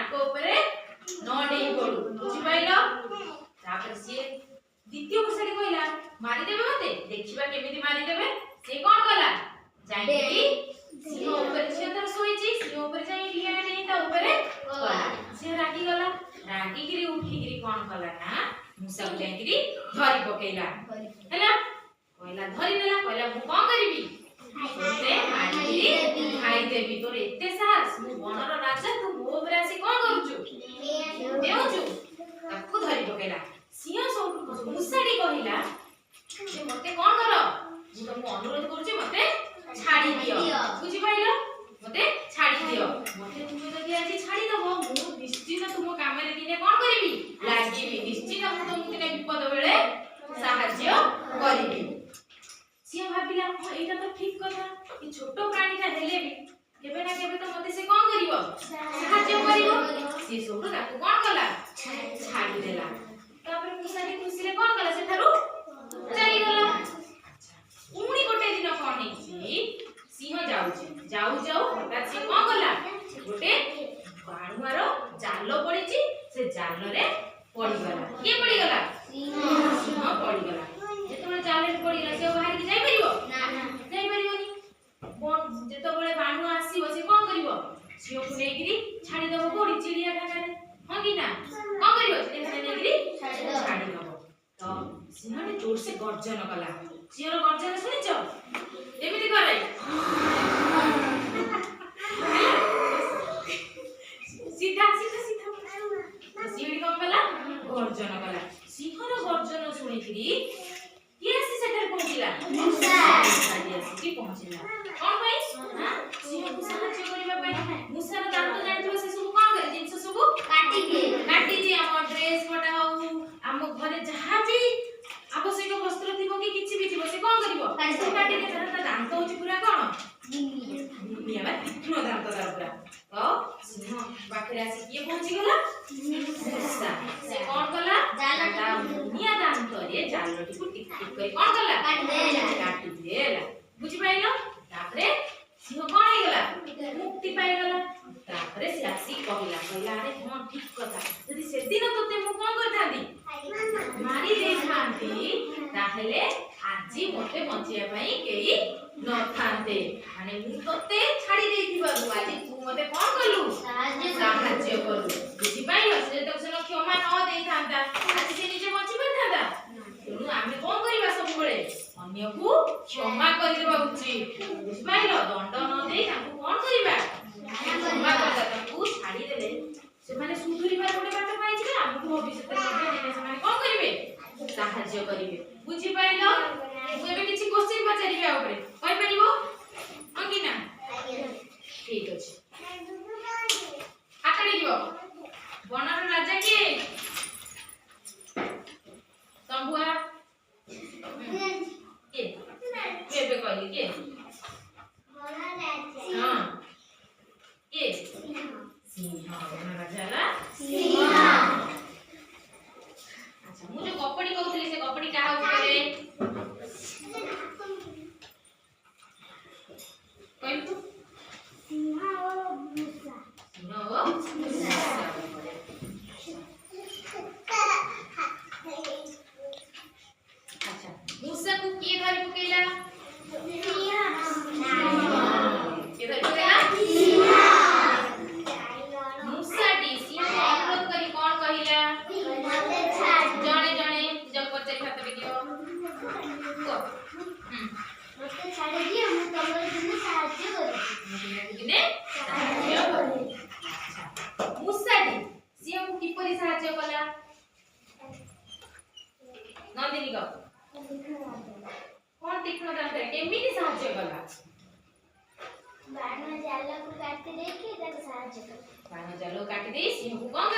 नाक ऊपर न डेई पड़ू बुझी पाइलो तापर से द्वितीय घोषाटी कहला मारी देबे मते देखिबा केमिति मारी देबे से कोन कला जाई सिंह ऊपर से तर सोईची सिंह ऊपर जाई डिया नहीं ता ऊपर कला से रागी गला रागी गिरी उठी गिरी कोन कला ना मुसा को जाई गिरी धरी पकेला हैला कहला धरी नेला कहला मु कोन करबी तोते मारी खाई देबी तोर एते साहस मु बनर राजा तू मो ऊपर आसी कोन करूछु देउछु ताकू धरी पकेला सिंह सब मुसाडी कहिला जे मते कोन करो मु तुमको अनुरोध करूची मते छाड़ी दियो बुझी पाइलो मते छाड़ी दियो मते तुमे जदी आज छाड़ी दबो मु निश्चित तुम काम रे दिने कोन करबी लागिबी निश्चित मु तुमको दिने विपद बेले सहाय्य करबी सिंह भाबिला एटा तो ठीक कथा ई छोटो प्राणीटा हेले भी केबे ना केबे तो मते से कोन करिवो सहाय्य करिवो से सोडो ताको कोन कला छाड़ी देला तापर मुसारी खुशी रे कोन कला सेठारु चली गला उनी गोटे दिन कोन हेची सिंह जाऊ जाऊ हठात से कोन कला गोटे बाणुआर जाल पड़ीची से जाल रे पड़ी गला के पड़ी गला सिंह पड़ी गला जेतबे जाल रे पड़ी गला से बाहर के जाई परिबो ना जाई परिबोनी कोन जेतबे बाणु आसीबो से कोन करिवो सिंह को नेगिरी छाड़ी दबो कोडी चिड़िया खाना रे हां कि ना कोन करिवो चिड़िया खाना नेगिरी छाड़ी दबो तो सिंह ने जोर से गर्जन कला सिंह रो गर्जन सुनिचो एमिति करे सीधा सीधा सीधा सिंह कोन कला गर्जन कला सिंह रो गर्जन सुनिकरी के आसी सेटर पहुंचिला मूसा आसी पहुंचिला कोन भाई हां सिंह को सहाय्य करिबा पई मूसा रो दांत जानिथबो से सब कोन करे जिंस सब काटी जे हम ड्रेस पटा हो हम घरे जहा भी आवश्यक वस्त्र थिबो कि किछि भी थिबो से कोन करिवो काटी के ता दांत होची पूरा कोन निया बा तीक्ष्ण दांत तार पूरा तो सिंह बाखरे आसी किए पहुंची गला मूसा से कोन कला जालटा निया दांत रे जालटी को टिक टिक कर कोन कला काटी देला बुझि पाइलो तापरे सिंह कोन हे गला मुक्ति पाइ गला तापरे से आसी कहला अरे हां ठीक कथा यदि से दिन तोते मु कोन करथांदी मारी दे थांती ताहेले आजी मते बंचिया पई केई न थांते माने मु तोते छाड़ी देथिबारु आजी तू मते कोन करलु सहाय्य करलु बुझि पाइलो से तो से क्षमा न देई थांता आजी से निजे बंची परथांता तेनु आमे कोन करिबा सब बेले अन्य को क्षमा करिबा उचित बुझि पाइलो दंड न देई ताकू कोन करिबा क्षमा करता ताकू छाड़ी देले से माने सुधुरिबा गोटे बाट पाइ छिबे हमकु भविष्य में से माने कोन करिवे सहाय्य करिवे बुझि पाइलो मु एबे किछि क्वेश्चन पचारिबे ऊपर कहि परिबो हां कि ना ठीक अछि आकड़ी दियो बनर राजा के तंबुआ के केबे कहली के बनर राजा हां के सिंह बनर राजा ला सिंह अच्छा मु जो कपड़ी कहउतली से कपड़ी काहा ऊपर कहलु तू सिंह ओ मूसा अच्छा मूसा को के धरि पकेला के धरि पकेला मूसा डी सिंह अनुरोध करी कोन कहिला जणे जणे जब पचरी खाते देखियो को मते छाड़े दियो मु तमरे दिने सहाय्य करी दिने सहाय्य करी अच्छा मूसा डी सिंह को किपरि सहाय्य कला नंदिनी का कोन तीक्ष्ण दांत केमिति सहाय्य कला बाण जाल को काटी दे के ताके सहाय्य कला बाण जाल काटी दे सिंह को कोन